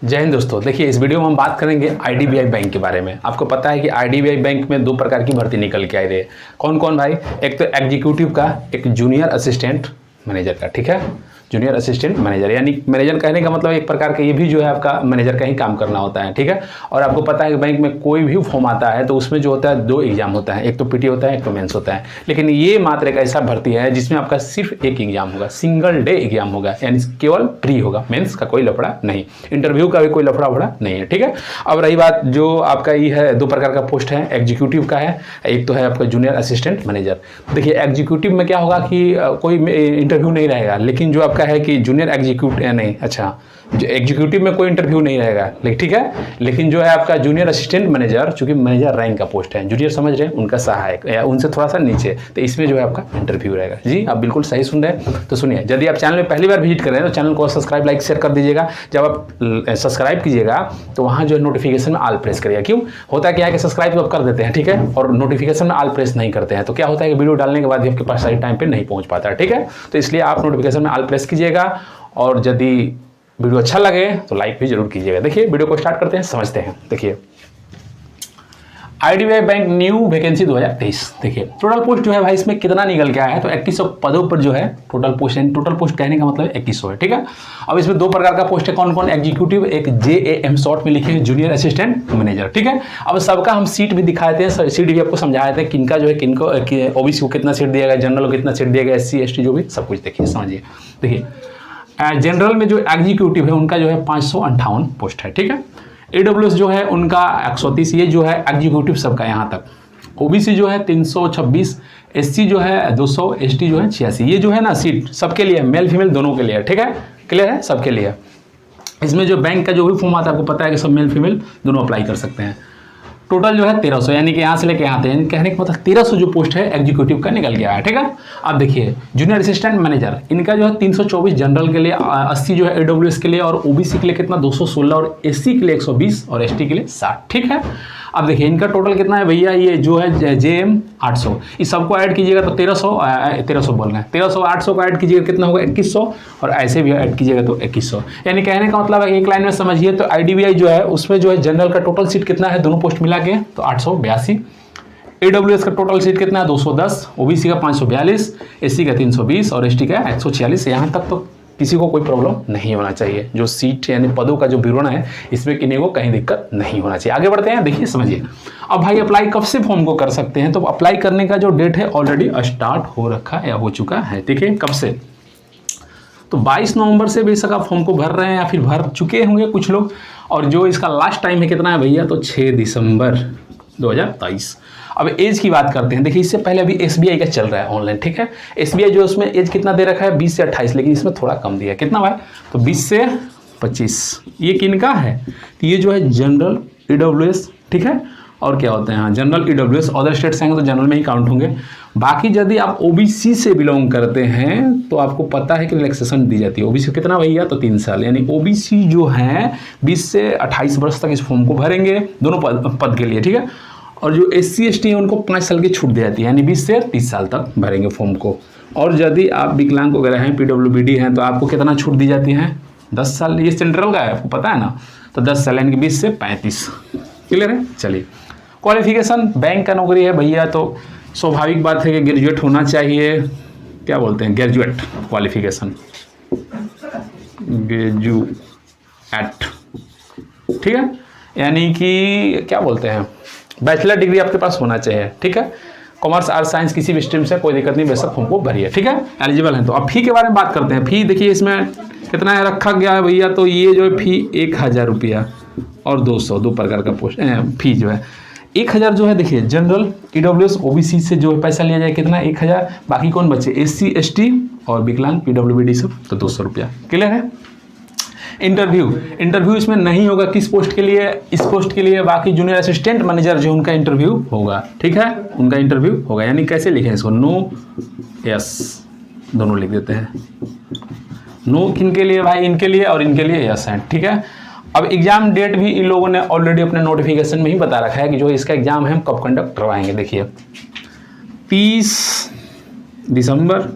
जय हिंद दोस्तों। देखिए, इस वीडियो में हम बात करेंगे आईडीबीआई बैंक के बारे में। आपको पता है कि आईडीबीआई बैंक में 2 प्रकार की भर्ती निकल के आई रही है। कौन कौन भाई? एक तो एग्जीक्यूटिव का, एक जूनियर असिस्टेंट मैनेजर का। ठीक है, जूनियर असिस्टेंट मैनेजर, यानी मैनेजर कहने का मतलब एक प्रकार का ये भी जो है आपका मैनेजर का ही काम करना होता है। ठीक है, और आपको पता है कि बैंक में कोई भी फॉर्म आता है तो उसमें जो होता है 2 एग्जाम होता है, एक तो पीटी होता है, एक तो मेंस होता है। लेकिन ये मात्र एक ऐसा भर्ती है जिसमें आपका सिर्फ एक एग्जाम होगा, सिंगल डे एग्जाम होगा, यानी केवल प्री होगा, मेंस का कोई लफड़ा नहीं, इंटरव्यू का भी कोई लफड़ा वफड़ा नहीं है। ठीक है, अब रही बात जो आपका ये है 2 प्रकार का पोस्ट है, एग्जीक्यूटिव का है, एक तो है आपका जूनियर असिस्टेंट मैनेजर। देखिए, एग्जीक्यूटिव में क्या होगा कि कोई इंटरव्यू नहीं रहेगा, लेकिन जो आपका है कि जूनियर एग्जीक्यूटिव नहीं, अच्छा, जो एग्जीक्यूटिव में कोई इंटरव्यू नहीं रहेगा, लेकिन ठीक है, लेकिन जो है आपका जूनियर असिस्टेंट मैनेजर, चूंकि मैनेजर रैंक का पोस्ट है, जूनियर समझ रहे हैं, उनका सहायक या उनसे थोड़ा सा नीचे, तो इसमें जो है आपका इंटरव्यू रहेगा। जी, आप बिल्कुल सही सुन रहे हैं। तो सुनिए, यदि आप चैनल में पहली बार विजिट कर रहे हैं तो चैनल को सब्सक्राइब, लाइक, शेयर कर दीजिएगा। जब आप सब्सक्राइब कीजिएगा तो वहाँ जो है नोटिफिकेशन में ऑल प्रेस करिएगा। क्यों होता है क्या है कि सब्सक्राइब तो आप कर देते हैं, ठीक है, और नोटिफिकेशन में ऑल प्रेस नहीं करते हैं, तो क्या होता है कि वीडियो डालने के बाद भी आपके पास सही टाइम पर नहीं पहुँच पाता है। ठीक है, तो इसलिए आप नोटिफिकेशन में ऑल प्रेस कीजिएगा, और यदि वीडियो अच्छा लगे तो लाइक भी जरूर कीजिएगा। देखिए, वीडियो को स्टार्ट करते हैं, समझते हैं। देखिए, आईडीबीआई बैंक न्यू वैकेंसी 2023। देखिए, टोटल पोस्ट जो है भाई इसमें कितना निकल के आया है, तो 2100 पदों पर जो है टोटल पोस्ट है। टोटल पोस्ट कहने का मतलब 2100 है। ठीक है, अब इसमें 2 प्रकार का पोस्ट है। कौन कौन? एग्जीक्यूटिव, एक JAM शॉर्ट में लिखे हैं, जूनियर असिस्टेंट मैनेजर। ठीक है, अब सबका हम सीट भी दिखाए थे, सीट भी आपको समझाए थे, किनका जो है किनको ओबीसी को कितना सीट दिया गया, जनरल को कितना सीट दिया गया, SC ST जो भी सब कुछ देखिए, समझिए। देखिए, जनरल में जो एग्जीक्यूटिव है उनका जो है 558 पोस्ट है। ठीक है, AWS जो है उनका 130, ये जो है एग्जीक्यूटिव सबका यहाँ तक। ओबीसी जो है 326, SC जो है 200, ST जो है 86। ये जो है ना सीट सबके लिए, मेल फीमेल दोनों के लिए। ठीक है, क्लियर है, सबके लिए। इसमें जो बैंक का जो भी फॉर्म आता है आपको पता है कि सब मेल फीमेल दोनों अप्लाई कर सकते हैं। टोटल जो है 1300, यानी कि यहाँ से लेके यहाँ तक, यानी कहने का मतलब 1300 जो पोस्ट है एग्जीक्यूटिव का निकल गया है। ठीक है, अब देखिए, जूनियर असिस्टेंट मैनेजर, इनका जो है 324 जनरल के लिए, 80 जो है AWS के लिए, और ओबीसी के लिए कितना 216, और SC के लिए 120, और ST के लिए 60। ठीक है, अब देखिए इनका टोटल कितना है भैया, ये जो है JM 800, इस सबको ऐड कीजिएगा तो 1300 बोल रहे हैं, 1300 800 को ऐड कीजिएगा कितना होगा 2100, और ऐसे भी ऐड कीजिएगा तो 2100। यानी कहने का मतलब है, एक लाइन में समझिए, तो आईडीबीआई जो है उसमें जो है जनरल का टोटल सीट कितना है, दोनों पोस्ट मिला के तो 882, AWS का टोटल सीट कितना है 210, ओबीसी का 542, SC का 320, और ST का 146। यहाँ तक तो किसी को कोई प्रॉब्लम नहीं होना चाहिए। जो सीट यानी पदों का जो विवरण है इसमें किसी को कहीं दिक्कत नहीं होना चाहिए। आगे बढ़ते हैं, देखिए समझिए। अब भाई अप्लाई कब से फॉर्म को कर सकते हैं, तो अप्लाई करने का जो डेट है ऑलरेडी स्टार्ट हो रखा है या हो चुका है। देखिए कब से, तो 22 नवंबर से बेशक आप फॉर्म को भर रहे हैं या फिर भर चुके होंगे कुछ लोग, और जो इसका लास्ट टाइम है कितना है भैया, तो 6 दिसंबर 2023। अब एज की बात करते हैं। देखिए, इससे पहले अभी SBI का चल रहा है ऑनलाइन। ठीक है, SBI जो उसमें एज कितना दे रखा है 20 से 28, लेकिन इसमें थोड़ा कम दिया है। कितना भाई, तो 20 से 25। ये किनका है, तो ये जो है जनरल AWS। ठीक है, और क्या होते हैं, हाँ, जनरल AWS, अदर स्टेट्स आएंगे तो जनरल में ही काउंट होंगे। बाकी यदि आप OBC से बिलोंग करते हैं तो आपको पता है कि रिलैक्सेशन दी जाती है। OBC कितना भैया, तो 3 साल, यानी OBC जो है 20 से 28 वर्ष तक इस फॉर्म को भरेंगे, दोनों पद के लिए। ठीक है, और जो SC ST है उनको 5 साल की छूट दी जाती है, यानी 20 से 30 साल तक भरेंगे फॉर्म को। और यदि आप विकलांग वगैरह हैं, PWBD हैं, तो आपको कितना छूट दी जाती है, 10 साल। ये सेंट्रल का है, आपको पता है ना, तो 10 साल यानी कि 20 से 35। क्लियर है, चलिए। क्वालिफिकेशन, बैंक का नौकरी है भैया, तो स्वाभाविक बात है कि ग्रेजुएट होना चाहिए। क्या बोलते हैं, ग्रेजुएट क्वालिफिकेशन, ग्रेजुएट। ठीक है, यानी कि क्या बोलते हैं, बैचलर डिग्री आपके पास होना चाहिए। ठीक है, कॉमर्स, आर्ट्स, साइंस किसी भी स्ट्रीम से कोई दिक्कत नहीं, बेशक फॉर्म को भरिए। ठीक है, एलिजिबल है तो। अब फी के बारे में बात करते हैं। फी देखिए इसमें कितना है रखा गया है भैया, तो ये जो है फी 1000 रुपया और 200, 2 प्रकार का पोस्ट फी जो है 1000 जो है। देखिए, जनरल AWS OBC से जो है पैसा लिया जाए कितना 1000, बाकी कौन बचे SC ST और विकलांग PWBD सब, तो 200 रुपया। क्लियर है। इंटरव्यू इसमें नहीं होगा, किस पोस्ट के लिए, इस पोस्ट के लिए। बाकी जूनियर असिस्टेंट मैनेजर जो उनका इंटरव्यू होगा। ठीक है, उनका इंटरव्यू होगा, यानी कैसे लिखें इसको, नो यस, दोनों लिख देते हैं। नो किनके लिए भाई, इनके लिए और इनके लिए यस है। ठीक है, अब एग्जाम डेट भी इन लोगों ने ऑलरेडी अपने नोटिफिकेशन में ही बता रखा है कि जो इसका एग्जाम है हम कब कंडक्ट करवाएंगे। देखिए 30 दिसंबर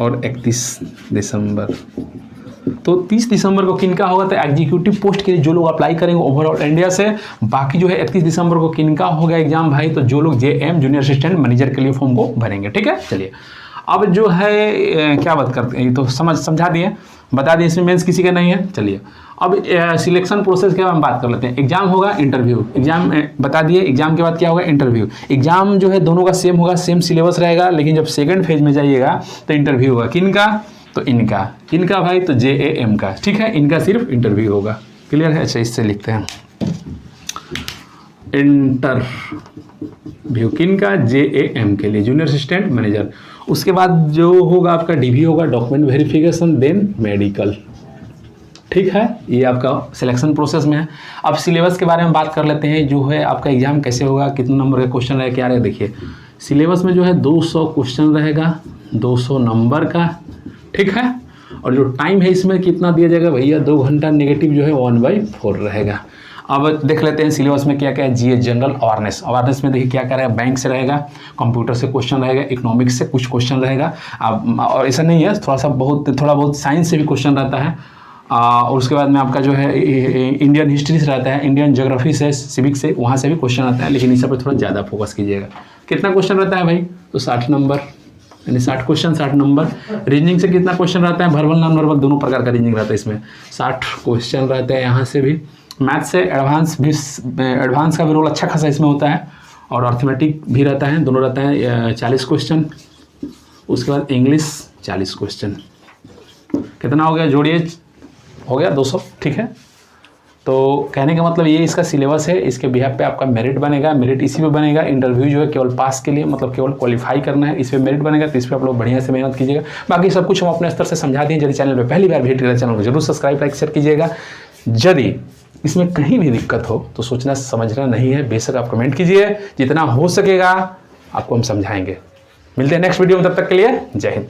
और 31 दिसंबर तो 30 दिसंबर को किनका होगा, तो एग्जीक्यूटिव पोस्ट के लिए जो लोग अप्लाई करेंगे ओवरऑल इंडिया से। बाकी जो है 31 दिसंबर को किनका होगा एग्जाम भाई, तो जो लोग जेएम जूनियर असिस्टेंट मैनेजर के लिए फॉर्म को भरेंगे। ठीक है, चलिए अब जो है क्या बात करते हैं, तो समझा दिए, बता दिए, इसमें मेंस किसी का नहीं है। चलिए अब सिलेक्शन प्रोसेस के बारे में बात कर लेते हैं। एग्जाम होगा, इंटरव्यू, एग्जाम बता दिए, एग्जाम के बाद क्या होगा, इंटरव्यू। एग्जाम जो है दोनों का सेम होगा, सेम सिलेबस रहेगा, लेकिन जब सेकंड फेज में जाइएगा तो इंटरव्यू होगा। किनका, तो इनका भाई, तो जेएएम का। ठीक है, इनका सिर्फ इंटरव्यू होगा। क्लियर है, अच्छा इससे लिखते हैं इंटरव्यू किनका, जेएएम के लिए जूनियर असिस्टेंट मैनेजर। उसके बाद जो होगा आपका डीवी होगा, डॉक्यूमेंट वेरिफिकेशन, देन मेडिकल। ठीक है, ये आपका सिलेक्शन प्रोसेस में है। अब सिलेबस के बारे में बात कर लेते हैं, जो है आपका एग्जाम कैसे होगा, कितने नंबर का क्वेश्चन रहेगा, क्या रहेगा। देखिए सिलेबस में जो है 200 क्वेश्चन रहेगा, 200 नंबर का। ठीक है, और जो टाइम है इसमें कितना दिया जाएगा भैया, 2 घंटा, नेगेटिव जो है 1/4 रहेगा। अब देख लेते हैं सिलेबस में क्या क्या है। जीएस जनरल अवेयरनेस में देखिए क्या क्या रहेगा, बैंक से रहेगा, कंप्यूटर से क्वेश्चन रहेगा, इकोनॉमिक्स से कुछ क्वेश्चन रहेगा। अब और ऐसा नहीं है, थोड़ा बहुत साइंस से भी क्वेश्चन रहता है। और उसके बाद में आपका जो है इंडियन हिस्ट्री से रहता है, इंडियन ज्योग्राफी से, सिविक से, वहाँ से भी क्वेश्चन आता है, लेकिन इस पर थोड़ा ज़्यादा फोकस कीजिएगा। कितना क्वेश्चन रहता है भाई, तो 60 नंबर, यानी 60 क्वेश्चन 60 नंबर। रीजनिंग से कितना क्वेश्चन रहता है, वर्बल नॉन वर्बल दोनों प्रकार का रीजनिंग रहता है इसमें, 60 क्वेश्चन रहता है यहाँ से भी। मैथ से एडवांस का भी रोल अच्छा खासा इसमें होता है, और अर्थमेटिक भी रहता है, दोनों रहता है 40 क्वेश्चन। उसके बाद इंग्लिश 40 क्वेश्चन। कितना हो गया, जोड़िए, हो गया 200। ठीक है, तो कहने का मतलब ये इसका सिलेबस है, इसके बिहाफ पे आपका मेरिट बनेगा। मेरिट इसी पे बनेगा, इंटरव्यू जो है केवल पास के लिए, मतलब केवल क्वालिफाई करना है, इस पर मेरिट बनेगा। तो इस पर आप लोग बढ़िया से मेहनत कीजिएगा। बाकी सब कुछ हम अपने स्तर से समझा दिए। यदि चैनल पे पहली बार विजिट करें, चैनल को जरूर सब्सक्राइब, लाइक, शेयर कीजिएगा। यदि इसमें कहीं भी दिक्कत हो तो सोचना समझना नहीं है, बेशक आप कमेंट कीजिए, जितना हो सकेगा आपको हम समझाएंगे। मिलते हैं नेक्स्ट वीडियो में, तब तक के लिए जय हिंद।